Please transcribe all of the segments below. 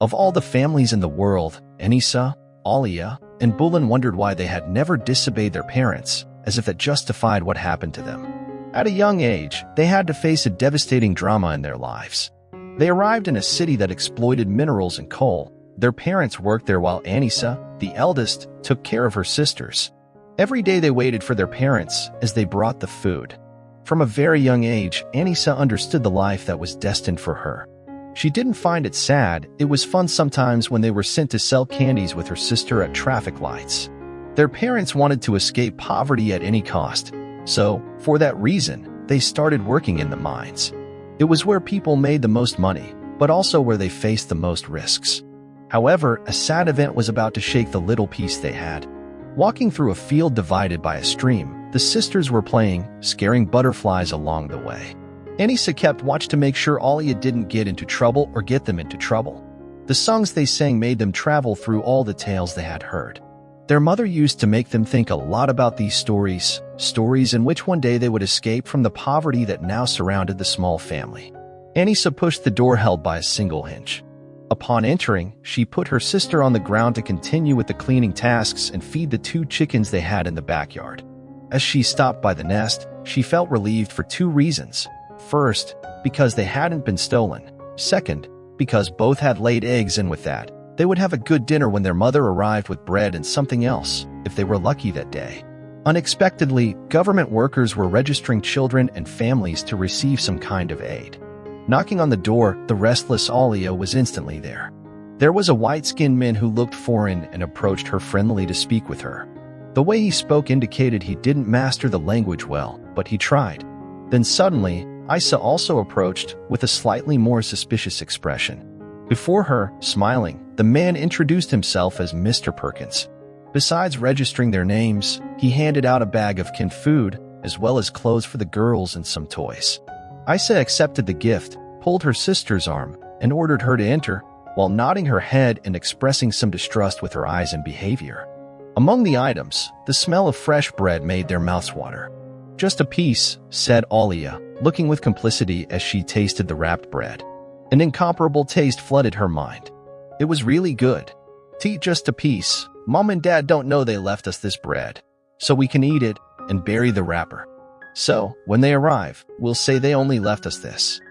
Of all the families in the world, Anissa, Alia, and Bulan wondered why they had never disobeyed their parents, as if that justified what happened to them. At a young age, they had to face a devastating drama in their lives. They arrived in a city that exploited minerals and coal. Their parents worked there while Anissa, the eldest, took care of her sisters. Every day they waited for their parents as they brought the food. From a very young age, Anissa understood the life that was destined for her. She didn't find it sad, it was fun sometimes when they were sent to sell candies with her sister at traffic lights. Their parents wanted to escape poverty at any cost, so, for that reason, they started working in the mines. It was where people made the most money, but also where they faced the most risks. However, a sad event was about to shake the little peace they had. Walking through a field divided by a stream, the sisters were playing, scaring butterflies along the way. Anissa kept watch to make sure Alia didn't get into trouble or get them into trouble. The songs they sang made them travel through all the tales they had heard. Their mother used to make them think a lot about these stories in which one day they would escape from the poverty that now surrounded the small family. Anissa pushed the door held by a single hinge. Upon entering, she put her sister on the ground to continue with the cleaning tasks and feed the 2 chickens they had in the backyard. As she stopped by the nest, she felt relieved for 2 reasons. First, because they hadn't been stolen. Second, because both had laid eggs, and with that, they would have a good dinner when their mother arrived with bread and something else, if they were lucky that day. Unexpectedly, government workers were registering children and families to receive some kind of aid. Knocking on the door, the restless Alia was instantly there. There was a white-skinned man who looked foreign and approached her friendly to speak with her. The way he spoke indicated he didn't master the language well, but he tried. Then suddenly, Isa also approached with a slightly more suspicious expression. Before her, smiling, the man introduced himself as Mr. Perkins. Besides registering their names, he handed out a bag of canned food, as well as clothes for the girls and some toys. Isa accepted the gift, pulled her sister's arm, and ordered her to enter, while nodding her head and expressing some distrust with her eyes and behavior. Among the items, the smell of fresh bread made their mouths water. "Just a piece," said Alia, looking with complicity as she tasted the wrapped bread. An incomparable taste flooded her mind. It was really good. Just a piece. Mom and Dad don't know they left us this bread, so we can eat it and bury the wrapper. So, when they arrive, we'll say they only left us this.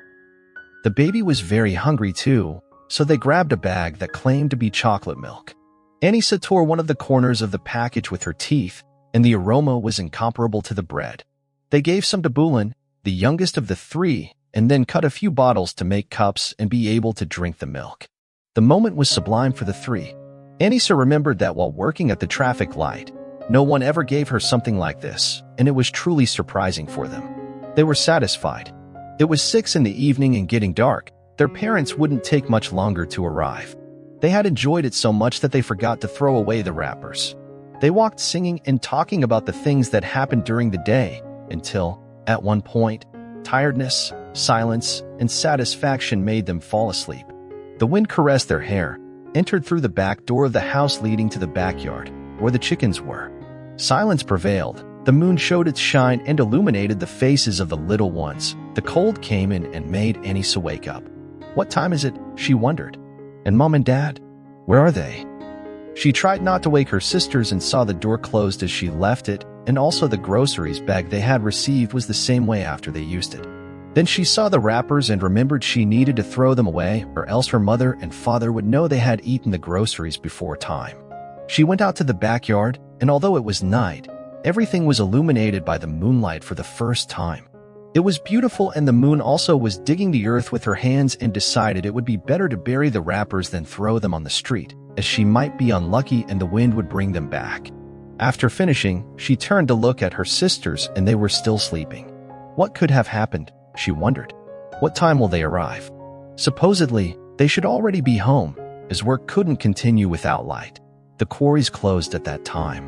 The baby was very hungry too, so they grabbed a bag that claimed to be chocolate milk. Anissa tore one of the corners of the package with her teeth, and the aroma was incomparable to the bread. They gave some to Bulan, the youngest of the 3, and then cut a few bottles to make cups and be able to drink the milk. The moment was sublime for the 3. Anissa remembered that while working at the traffic light, no one ever gave her something like this, and it was truly surprising for them. They were satisfied. It was 6 in the evening and getting dark. Their parents wouldn't take much longer to arrive. They had enjoyed it so much that they forgot to throw away the wrappers. They walked singing and talking about the things that happened during the day, until, at one point, tiredness, silence, and satisfaction made them fall asleep. The wind caressed their hair, entered through the back door of the house leading to the backyard, where the chickens were. Silence prevailed. The moon showed its shine and illuminated the faces of the little ones. The cold came in and made Anissa wake up. "What time is it?" she wondered. "And Mom and Dad? Where are they?" She tried not to wake her sisters and saw the door closed as she left it, and also the groceries bag they had received was the same way after they used it. Then she saw the wrappers and remembered she needed to throw them away, or else her mother and father would know they had eaten the groceries before time. She went out to the backyard, and although it was night, everything was illuminated by the moonlight for the first time. It was beautiful, and the moon also was digging the earth with her hands, and decided it would be better to bury the wrappers than throw them on the street, as she might be unlucky and the wind would bring them back. After finishing, she turned to look at her sisters, and they were still sleeping. What could have happened? She wondered. What time will they arrive? Supposedly, they should already be home, as work couldn't continue without light. The quarries closed at that time.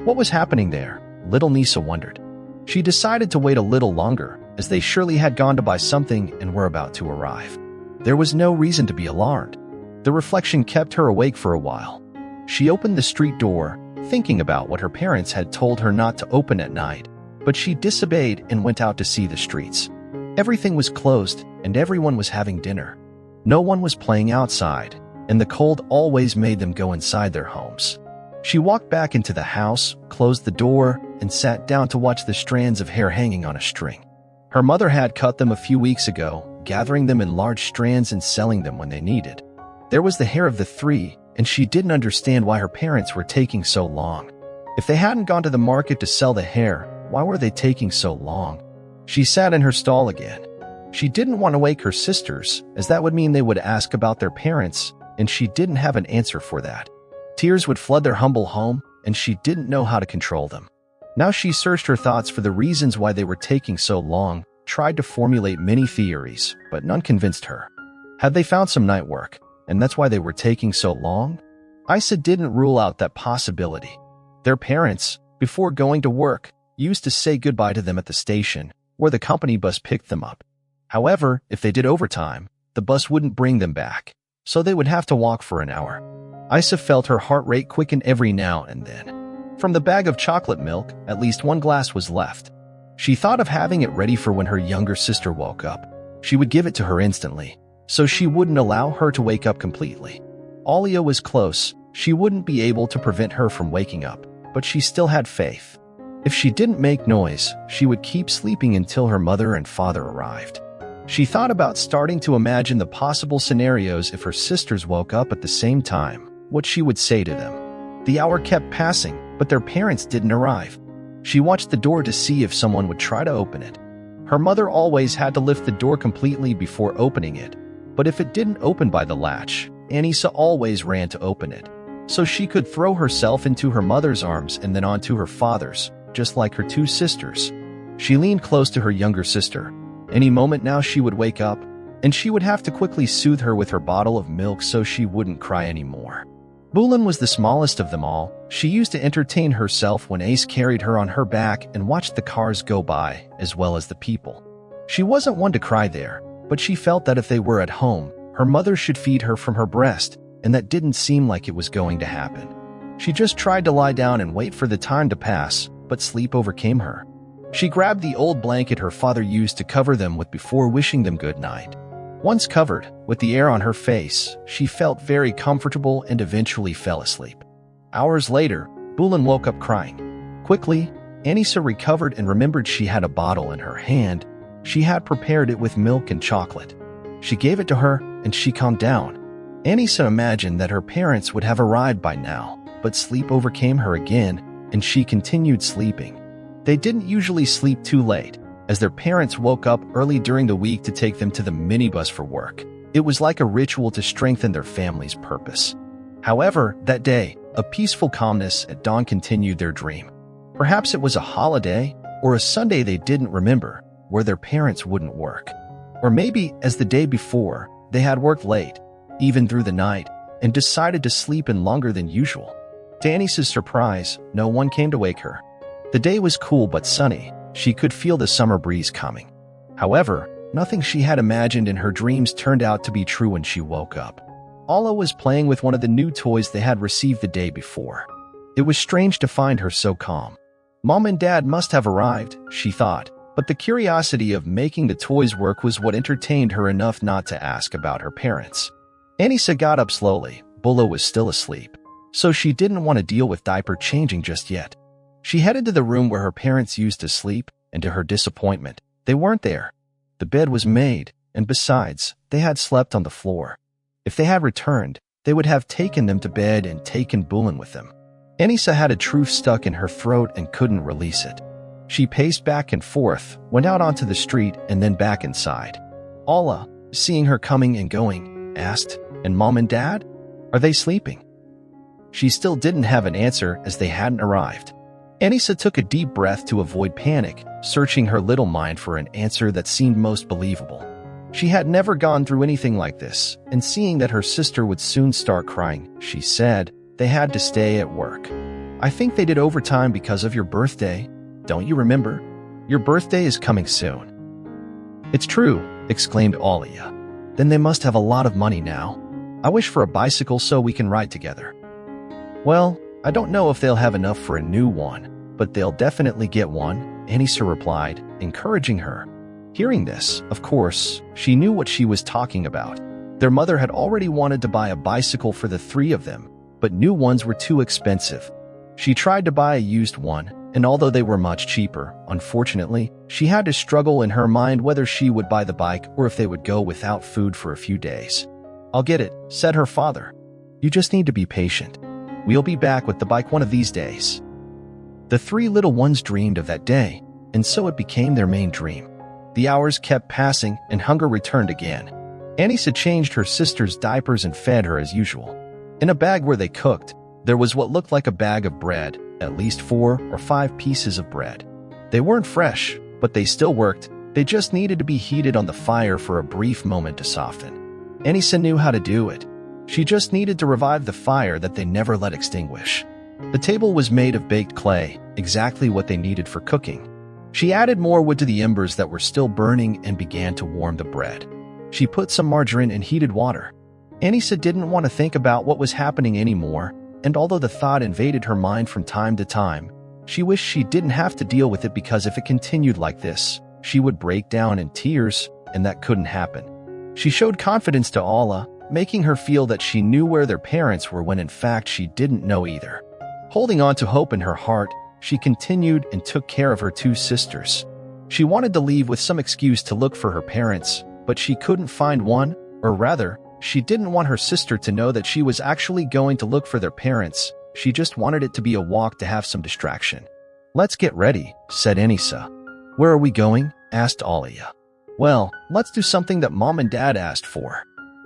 What was happening there? Little Nisa wondered. She decided to wait a little longer, as they surely had gone to buy something and were about to arrive. There was no reason to be alarmed. The reflection kept her awake for a while. She opened the street door, thinking about what her parents had told her not to open at night, but she disobeyed and went out to see the streets. Everything was closed, and everyone was having dinner. No one was playing outside, and the cold always made them go inside their homes. She walked back into the house, closed the door, and sat down to watch the strands of hair hanging on a string. Her mother had cut them a few weeks ago, gathering them in large strands and selling them when they needed. There was the hair of the three, and she didn't understand why her parents were taking so long. If they hadn't gone to the market to sell the hair, why were they taking so long? She sat in her stall again. She didn't want to wake her sisters, as that would mean they would ask about their parents, and she didn't have an answer for that. Tears would flood their humble home, and she didn't know how to control them. Now she searched her thoughts for the reasons why they were taking so long, tried to formulate many theories, but none convinced her. Had they found some night work, and that's why they were taking so long? Isa didn't rule out that possibility. Their parents, before going to work, used to say goodbye to them at the station, where the company bus picked them up. However, if they did overtime, the bus wouldn't bring them back, so they would have to walk for an hour. Isa felt her heart rate quicken every now and then. From the bag of chocolate milk, at least one glass was left. She thought of having it ready for when her younger sister woke up. She would give it to her instantly, so she wouldn't allow her to wake up completely. Alia was close. She wouldn't be able to prevent her from waking up, but she still had faith. If she didn't make noise, she would keep sleeping until her mother and father arrived. She thought about starting to imagine the possible scenarios if her sisters woke up at the same time, what she would say to them. The hour kept passing, but their parents didn't arrive. She watched the door to see if someone would try to open it. Her mother always had to lift the door completely before opening it, but if it didn't open by the latch, Anissa always ran to open it, so she could throw herself into her mother's arms and then onto her father's, just like her two sisters. She leaned close to her younger sister. Any moment now she would wake up, and she would have to quickly soothe her with her bottle of milk so she wouldn't cry anymore. Bulan was the smallest of them all. She used to entertain herself when Ace carried her on her back and watched the cars go by, as well as the people. She wasn't one to cry there, but she felt that if they were at home, her mother should feed her from her breast, and that didn't seem like it was going to happen. She just tried to lie down and wait for the time to pass, but sleep overcame her. She grabbed the old blanket her father used to cover them with before wishing them good night. Once covered, with the air on her face, she felt very comfortable and eventually fell asleep. Hours later, Bulan woke up crying. Quickly, Anissa recovered and remembered she had a bottle in her hand. She had prepared it with milk and chocolate. She gave it to her, and she calmed down. Anissa imagined that her parents would have arrived by now, but sleep overcame her again, and she continued sleeping. They didn't usually sleep too late, as their parents woke up early during the week to take them to the minibus for work. It was like a ritual to strengthen their family's purpose. However, that day, a peaceful calmness at dawn continued their dream. Perhaps it was a holiday, or a Sunday they didn't remember, where their parents wouldn't work. Or maybe, as the day before, they had worked late, even through the night, and decided to sleep in longer than usual. To Anissa's surprise, no one came to wake her. The day was cool but sunny. She could feel the summer breeze coming. However, nothing she had imagined in her dreams turned out to be true when she woke up. Ala was playing with one of the new toys they had received the day before. It was strange to find her so calm. Mom and Dad must have arrived, she thought, but the curiosity of making the toys work was what entertained her enough not to ask about her parents. Anissa got up slowly. Bulla was still asleep, so she didn't want to deal with diaper changing just yet. She headed to the room where her parents used to sleep, and to her disappointment, they weren't there. The bed was made, and besides, they had slept on the floor. If they had returned, they would have taken them to bed and taken Bulan with them. Anissa had a truth stuck in her throat and couldn't release it. She paced back and forth, went out onto the street, and then back inside. Ala, seeing her coming and going, asked, "And Mom and Dad? Are they sleeping?" She still didn't have an answer as they hadn't arrived. Anissa took a deep breath to avoid panic, searching her little mind for an answer that seemed most believable. She had never gone through anything like this, and seeing that her sister would soon start crying, she said, "They had to stay at work. I think they did overtime because of your birthday. Don't you remember? Your birthday is coming soon." "It's true," exclaimed Alia. "Then they must have a lot of money now. I wish for a bicycle so we can ride together." "Well, I don't know if they'll have enough for a new one, but they'll definitely get one," Anissa replied, encouraging her. Hearing this, of course, she knew what she was talking about. Their mother had already wanted to buy a bicycle for the three of them, but new ones were too expensive. She tried to buy a used one, and although they were much cheaper, unfortunately, she had to struggle in her mind whether she would buy the bike or if they would go without food for a few days. "I'll get it," said her father. "You just need to be patient. We'll be back with the bike one of these days." The three little ones dreamed of that day, and so it became their main dream. The hours kept passing, and hunger returned again. Anissa changed her sister's diapers and fed her as usual. In a bag where they cooked, there was what looked like a bag of bread, at least 4 or 5 pieces of bread. They weren't fresh, but they still worked. They just needed to be heated on the fire for a brief moment to soften. Anissa knew how to do it. She just needed to revive the fire that they never let extinguish. The table was made of baked clay, exactly what they needed for cooking. She added more wood to the embers that were still burning and began to warm the bread. She put some margarine in heated water. Anissa didn't want to think about what was happening anymore, and although the thought invaded her mind from time to time, she wished she didn't have to deal with it because if it continued like this, she would break down in tears, and that couldn't happen. She showed confidence to Alla, making her feel that she knew where their parents were when in fact she didn't know either. Holding on to hope in her heart, she continued and took care of her 2 sisters. She wanted to leave with some excuse to look for her parents, but she couldn't find one, or rather, she didn't want her sister to know that she was actually going to look for their parents. She just wanted it to be a walk to have some distraction. "Let's get ready," said Anissa. "Where are we going?" asked Alia. "Well, let's do something that Mom and Dad asked for.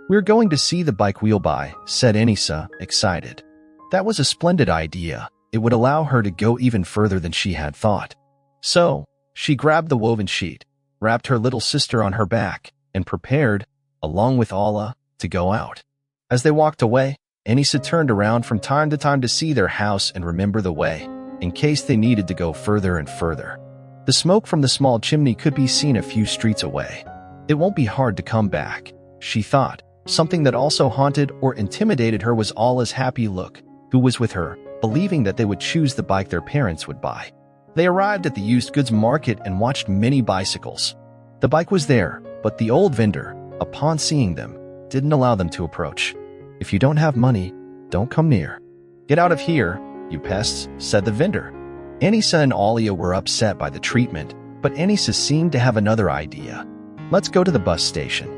We're going to see the bike we'll buy," said Anissa, excited. That was a splendid idea. It would allow her to go even further than she had thought. So, she grabbed the woven sheet, wrapped her little sister on her back, and prepared, along with Alla, to go out. As they walked away, Anissa turned around from time to time to see their house and remember the way, in case they needed to go further and further. The smoke from the small chimney could be seen a few streets away. It won't be hard to come back, she thought. Something that also haunted or intimidated her was Alla's happy look, who was with her, believing that they would choose the bike their parents would buy. They arrived at the used goods market and watched many bicycles. The bike was there, but the old vendor, upon seeing them, didn't allow them to approach. "If you don't have money, don't come near. Get out of here, you pests," said the vendor. Anissa and Alia were upset by the treatment, but Anissa seemed to have another idea. "Let's go to the bus station.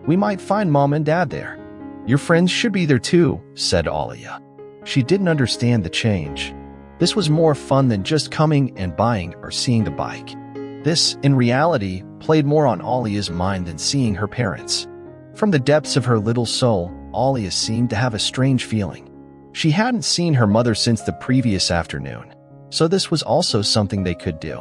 We might find Mom and Dad there." "Your friends should be there too," said Alia. She didn't understand the change. This was more fun than just coming and buying or seeing the bike. This, in reality, played more on Alia's mind than seeing her parents. From the depths of her little soul, Alia seemed to have a strange feeling. She hadn't seen her mother since the previous afternoon, so this was also something they could do.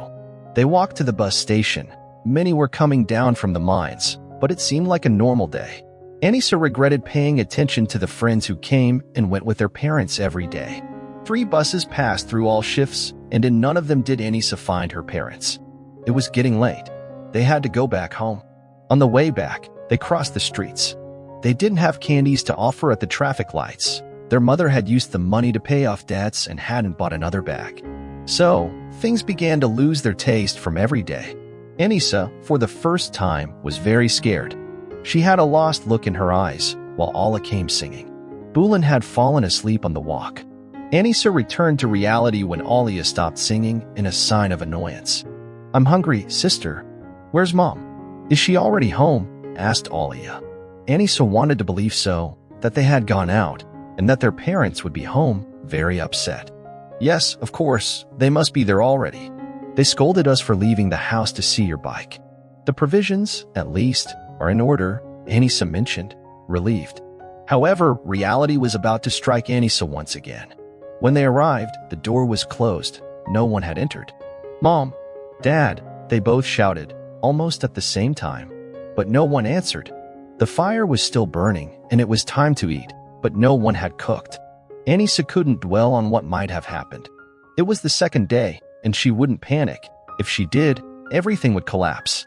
They walked to the bus station. Many were coming down from the mines, but it seemed like a normal day. Anissa regretted paying attention to the friends who came and went with their parents every day. 3 buses passed through all shifts, and in none of them did Anissa find her parents. It was getting late. They had to go back home. On the way back, they crossed the streets. They didn't have candies to offer at the traffic lights. Their mother had used the money to pay off debts and hadn't bought another bag. So, things began to lose their taste from every day. Anissa, for the first time, was very scared. She had a lost look in her eyes, while Alla came singing. Bulin had fallen asleep on the walk. Anissa returned to reality when Alia stopped singing in a sign of annoyance. "I'm hungry, sister. Where's Mom? Is she already home?" asked Alia. Anissa wanted to believe so, that they had gone out, and that their parents would be home, very upset. "Yes, of course, they must be there already. They scolded us for leaving the house to see your bike. The provisions, at least, are in order," Anissa mentioned, relieved. However, reality was about to strike Anissa once again. When they arrived, the door was closed. No one had entered. "Mom, Dad," they both shouted, almost at the same time. But no one answered. The fire was still burning, and it was time to eat, but no one had cooked. Anissa couldn't dwell on what might have happened. It was the second day, and she wouldn't panic. If she did, everything would collapse.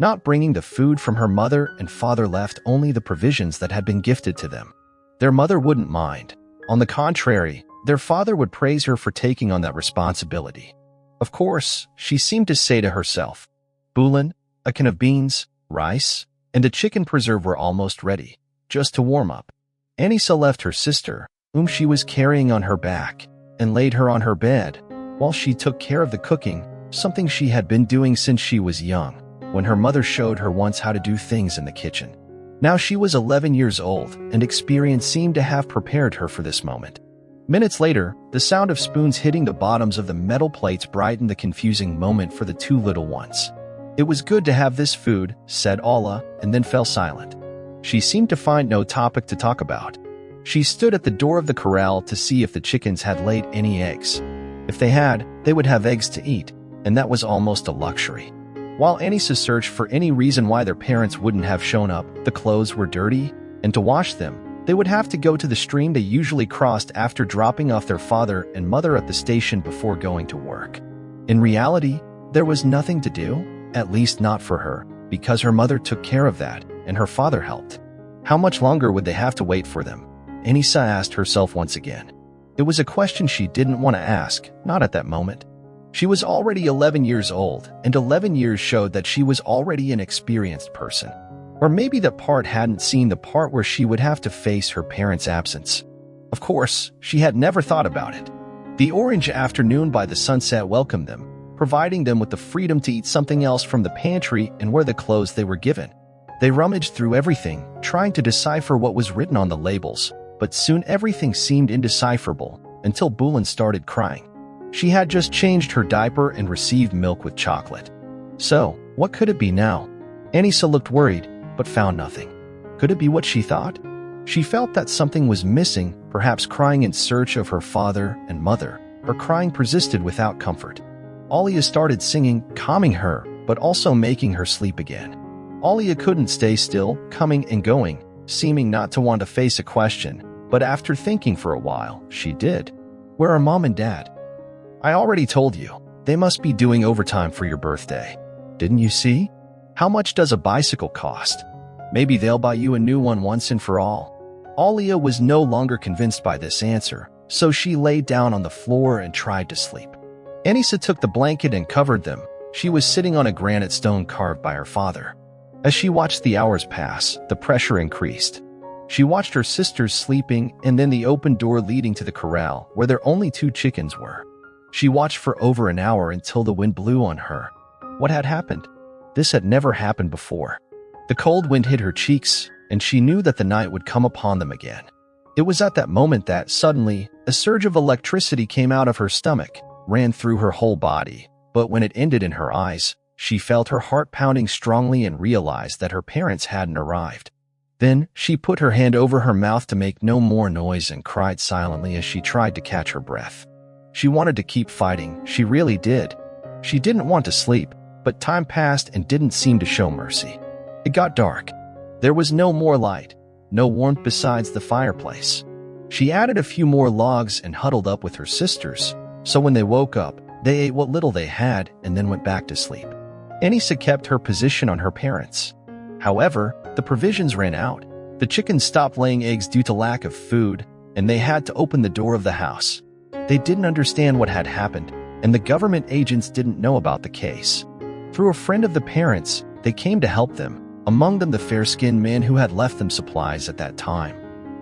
Not bringing the food from her mother and father left only the provisions that had been gifted to them. Their mother wouldn't mind. On the contrary, their father would praise her for taking on that responsibility. Of course, she seemed to say to herself, "Bulin, a can of beans, rice, and a chicken preserve were almost ready. just to warm up. Anissa left her sister, whom she was carrying on her back, and laid her on her bed, while she took care of the cooking, something she had been doing since she was young, when her mother showed her once how to do things in the kitchen. Now she was 11 years old, and experience seemed to have prepared her for this moment. Minutes later, the sound of spoons hitting the bottoms of the metal plates brightened the confusing moment for the two little ones. "It was good to have this food," said Alla, and then fell silent. She seemed to find no topic to talk about. She stood at the door of the corral to see if the chickens had laid any eggs. If they had, they would have eggs to eat, and that was almost a luxury. While Anissa searched for any reason why their parents wouldn't have shown up, the clothes were dirty, and to wash them, they would have to go to the stream they usually crossed after dropping off their father and mother at the station before going to work. In reality, there was nothing to do, at least not for her, because her mother took care of that, and her father helped. How much longer would they have to wait for them? Anissa asked herself once again. It was a question she didn't want to ask, not at that moment. She was already 11 years old, and 11 years showed that she was already an experienced person. Or maybe that part hadn't seen the part where she would have to face her parents' absence. Of course, she had never thought about it. The orange afternoon by the sunset welcomed them, providing them with the freedom to eat something else from the pantry and wear the clothes they were given. They rummaged through everything, trying to decipher what was written on the labels, but soon everything seemed indecipherable, until Bulin started crying. She had just changed her diaper and received milk with chocolate. So, what could it be now? Anissa looked worried, but found nothing. Could it be what she thought? She felt that something was missing, perhaps crying in search of her father and mother. Her crying persisted without comfort. Alia started singing, calming her, but also making her sleep again. Alia couldn't stay still, coming and going, seeming not to want to face a question, but after thinking for a while, she did. "Where are Mom and Dad?" "I already told you. They must be doing overtime for your birthday. Didn't you see? How much does a bicycle cost? Maybe they'll buy you a new one once and for all." Alia was no longer convinced by this answer, so she lay down on the floor and tried to sleep. Anissa took the blanket and covered them. She was sitting on a granite stone carved by her father. As she watched the hours pass, the pressure increased. She watched her sisters sleeping and then the open door leading to the corral, where their only two chickens were. She watched for over an hour until the wind blew on her. What had happened? This had never happened before. The cold wind hit her cheeks, and she knew that the night would come upon them again. It was at that moment that, suddenly, a surge of electricity came out of her stomach, ran through her whole body, but when it ended in her eyes, she felt her heart pounding strongly and realized that her parents hadn't arrived. Then, she put her hand over her mouth to make no more noise and cried silently as she tried to catch her breath. She wanted to keep fighting, she really did. She didn't want to sleep, but time passed and didn't seem to show mercy. It got dark. There was no more light, no warmth besides the fireplace. She added a few more logs and huddled up with her sisters, so when they woke up, they ate what little they had and then went back to sleep. Anissa kept her position on her parents. However, the provisions ran out. The chickens stopped laying eggs due to lack of food, and they had to open the door of the house. They didn't understand what had happened, and the government agents didn't know about the case. Through a friend of the parents, they came to help them, among them the fair-skinned man who had left them supplies at that time.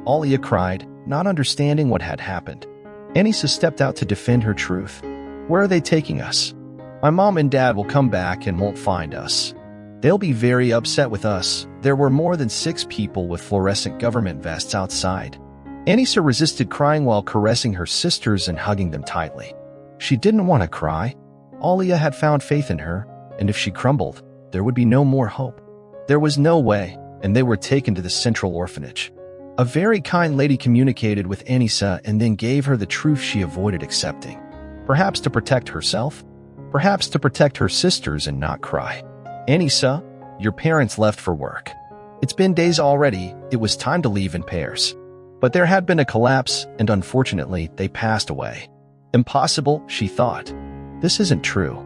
Alia cried, not understanding what had happened. Anissa stepped out to defend her truth. "Where are they taking us? My mom and dad will come back and won't find us. They'll be very upset with us." There were more than 6 people with fluorescent government vests outside. Anissa resisted crying while caressing her sisters and hugging them tightly. She didn't want to cry. Alia had found faith in her, and if she crumbled, there would be no more hope. There was no way, and they were taken to the central orphanage. A very kind lady communicated with Anissa and then gave her the truth she avoided accepting. Perhaps to protect herself? Perhaps to protect her sisters and not cry. "Anissa, your parents left for work. It's been days already, it was time to leave in pairs. But there had been a collapse, and unfortunately, they passed away." Impossible, she thought. This isn't true.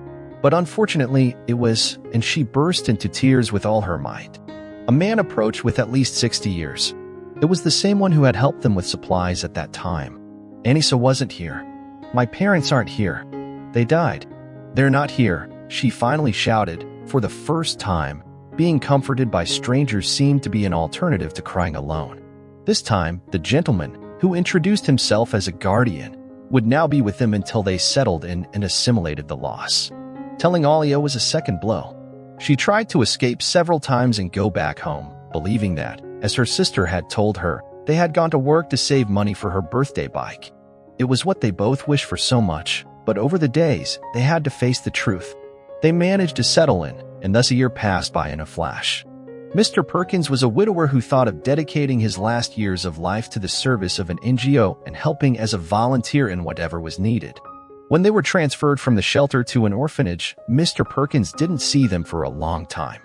But unfortunately, it was, and she burst into tears with all her might. A man approached with at least 60 years. It was the same one who had helped them with supplies at that time. "Anissa wasn't here. My parents aren't here. They died. They're not here," she finally shouted, for the first time. being comforted by strangers seemed to be an alternative to crying alone. This time, the gentleman, who introduced himself as a guardian, would now be with them until they settled in and assimilated the loss. Telling Alia was a second blow. She tried to escape several times and go back home, believing that, as her sister had told her, they had gone to work to save money for her birthday bike. It was what they both wished for so much, but over the days, they had to face the truth. They managed to settle in, and thus a year passed by in a flash. Mr. Perkins was a widower who thought of dedicating his last years of life to the service of an NGO and helping as a volunteer in whatever was needed. When they were transferred from the shelter to an orphanage, Mr. Perkins didn't see them for a long time.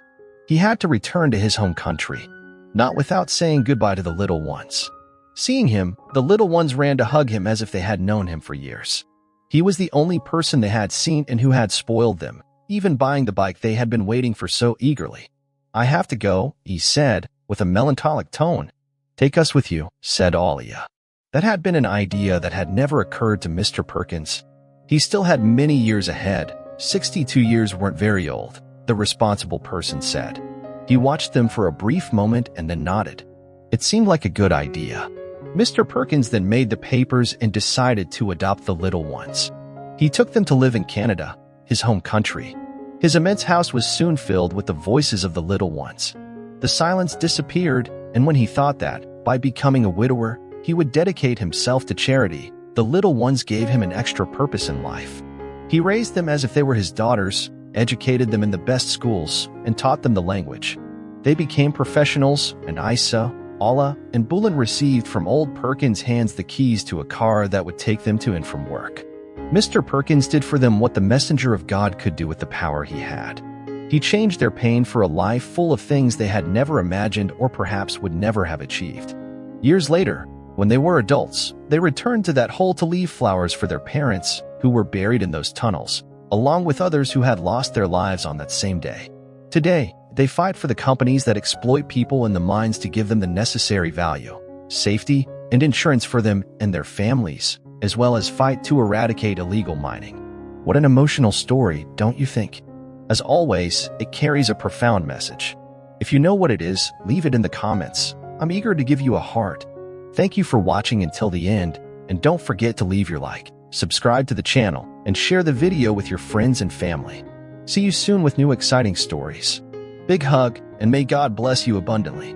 He had to return to his home country, not without saying goodbye to the little ones. Seeing him, the little ones ran to hug him as if they had known him for years. He was the only person they had seen and who had spoiled them, even buying the bike they had been waiting for so eagerly. "I have to go," he said, with a melancholic tone. "Take us with you," said Alia. That had been an idea that had never occurred to Mr. Perkins. He still had many years ahead. 62 years weren't very old, the responsible person said. He watched them for a brief moment and then nodded. It seemed like a good idea. Mr. Perkins then made the papers and decided to adopt the little ones. He took them to live in Canada, his home country. His immense house was soon filled with the voices of the little ones. The silence disappeared, and when he thought that, by becoming a widower, he would dedicate himself to charity, the little ones gave him an extra purpose in life. He raised them as if they were his daughters, educated them in the best schools, and taught them the language. They became professionals, and Isa, Ala, and Bullen received from old Perkins' hands the keys to a car that would take them to and from work. Mr. Perkins did for them what the messenger of God could do with the power he had. He changed their pain for a life full of things they had never imagined or perhaps would never have achieved. Years later, when they were adults, they returned to that hole to leave flowers for their parents, who were buried in those tunnels, along with others who had lost their lives on that same day. Today, they fight for the companies that exploit people in the mines to give them the necessary value, safety, and insurance for them and their families, as well as fight to eradicate illegal mining. What an emotional story, don't you think? As always, it carries a profound message. If you know what it is, leave it in the comments. I'm eager to give you a heart. Thank you for watching until the end, and don't forget to leave your like, subscribe to the channel, and share the video with your friends and family. See you soon with new exciting stories. Big hug, and may God bless you abundantly.